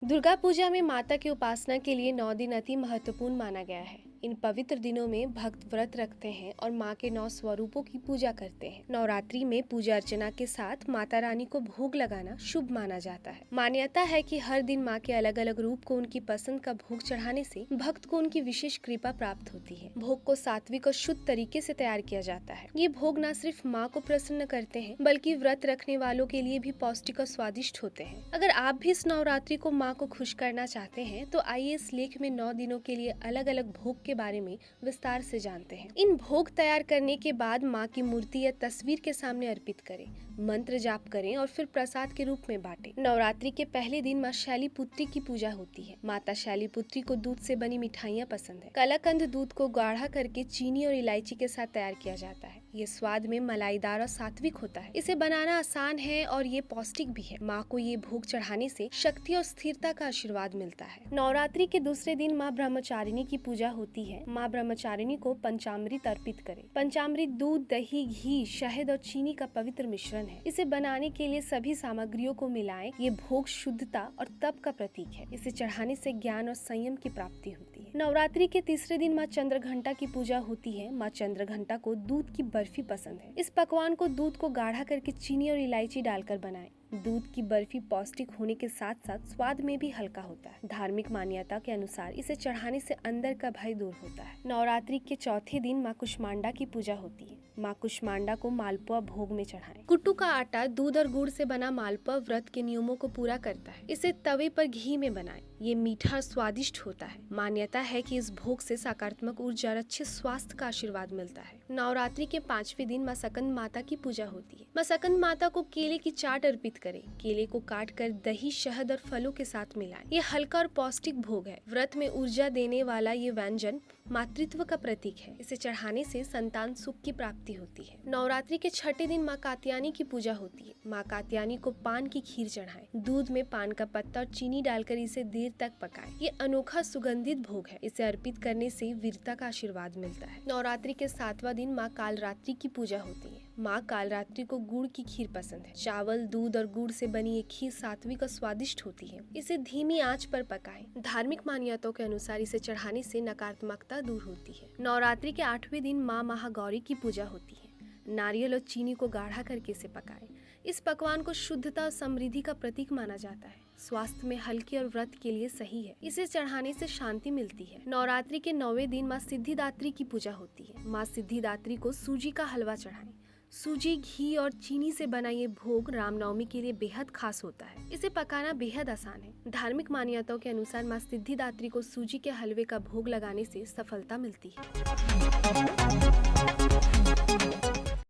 दुर्गा पूजा में माता की उपासना के लिए 9 दिन अति महत्वपूर्ण माना गया है। इन पवित्र दिनों में भक्त व्रत रखते हैं और माँ के 9 स्वरूपों की पूजा करते हैं। नवरात्रि में पूजा अर्चना के साथ माता रानी को भोग लगाना शुभ माना जाता है। मान्यता है कि हर दिन माँ के अलग अलग रूप को उनकी पसंद का भोग चढ़ाने से भक्त को उनकी विशेष कृपा प्राप्त होती है। भोग को सात्विक और शुद्ध तरीके से तैयार किया जाता है। ये भोग न सिर्फ माँ को प्रसन्न करते हैं बल्कि व्रत रखने वालों के लिए भी पौष्टिक और स्वादिष्ट होते हैं। अगर आप भी इस नवरात्रि को माँ को खुश करना चाहते हैं तो आइए इस लेख में 9 दिनों के लिए अलग अलग भोग के बारे में विस्तार से जानते हैं। इन भोग तैयार करने के बाद माँ की मूर्ति या तस्वीर के सामने अर्पित करें, मंत्र जाप करें और फिर प्रसाद के रूप में बांटें। नवरात्रि के पहले दिन माँ शैलीपुत्री की पूजा होती है। माता शैलीपुत्री को दूध से बनी मिठाइयाँ पसंद है। कलाकंद दूध को गाढ़ा करके चीनी और इलायची के साथ तैयार किया जाता है। ये स्वाद में मलाईदार और सात्विक होता है। इसे बनाना आसान है और ये पौष्टिक भी है। माँ को ये भोग चढ़ाने से शक्ति और स्थिरता का आशीर्वाद मिलता है। नवरात्रि के दूसरे दिन माँ ब्रह्मचारिणी की पूजा होती है। माँ ब्रह्मचारिणी को पंचामृत अर्पित करें। पंचामृत दूध, दही, घी, शहद और चीनी का पवित्र मिश्रण है। इसे बनाने के लिए सभी सामग्रियों को मिलाएं। ये भोग शुद्धता और तप का प्रतीक है। इसे चढ़ाने से ज्ञान और संयम की प्राप्ति होती है। नवरात्रि के तीसरे दिन माँ चंद्रघंटा की पूजा होती है। माँ चंद्रघंटा को दूध की बर्फी पसंद है। इस पकवान को दूध को गाढ़ा करके चीनी और इलायची डालकर बनाएं। दूध की बर्फी पौष्टिक होने के साथ साथ स्वाद में भी हल्का होता है। धार्मिक मान्यता के अनुसार इसे चढ़ाने से अंदर का भय दूर होता है। नवरात्रि के चौथे दिन माँ कुष्मांडा की पूजा होती है। माँ कुष्मांडा को मालपुआ भोग में चढ़ाएं। कुट्टू का आटा, दूध और गुड़ से बना मालपुआ व्रत के नियमों को पूरा करता है। इसे तवे पर घी में बनाएं। ये मीठा और स्वादिष्ट होता है। मान्यता है कि इस भोग से सकारात्मक ऊर्जा और अच्छे स्वास्थ्य का आशीर्वाद मिलता है। नवरात्रि के 5वें दिन माँ सकंद माता की पूजा होती है। माँ सकंद माता को केले की चाट अर्पित करें। केले को काट कर दही, शहद और फलों के साथ मिलाएं। ये हल्का और पौष्टिक भोग है। व्रत में ऊर्जा देने वाला ये व्यंजन मातृत्व का प्रतीक है। इसे चढ़ाने से संतान सुख की प्राप्ति होती है। नवरात्रि के 6ठे दिन माँ कात्यायनी की पूजा होती है। माँ कात्यायनी को पान की खीर चढ़ाएं। दूध में पान का पत्ता और चीनी डालकर इसे देर तक पकाएं। ये अनोखा सुगंधित भोग है। इसे अर्पित करने से वीरता का आशीर्वाद मिलता है। नवरात्रि के 7वां दिन माँ कालरात्रि की पूजा होती है। माँ कालरात्रि को गुड़ की खीर पसंद है। चावल, दूध और गुड़ से बनी ये खीर सात्विक और स्वादिष्ट होती है। इसे धीमी आंच पर पकाएं। धार्मिक मान्यताओं के अनुसार इसे चढ़ाने से नकारात्मकता दूर होती है। नवरात्रि के 8वें दिन माँ महागौरी की पूजा होती है। नारियल और चीनी को गाढ़ा करके इसे पकाएं। इस पकवान को शुद्धता और समृद्धि का प्रतीक माना जाता है। स्वास्थ्य में हल्की और व्रत के लिए सही है। इसे चढ़ाने से शांति मिलती है। नवरात्रि के 9वें दिन माँ सिद्धिदात्री की पूजा होती है। माँ सिद्धिदात्री को सूजी का हलवा चढ़ाएं। सूजी, घी और चीनी से बना ये भोग रामनवमी के लिए बेहद खास होता है। इसे पकाना बेहद आसान है। धार्मिक मान्यताओं के अनुसार माँ सिद्धिदात्री को सूजी के हलवे का भोग लगाने से सफलता मिलती है।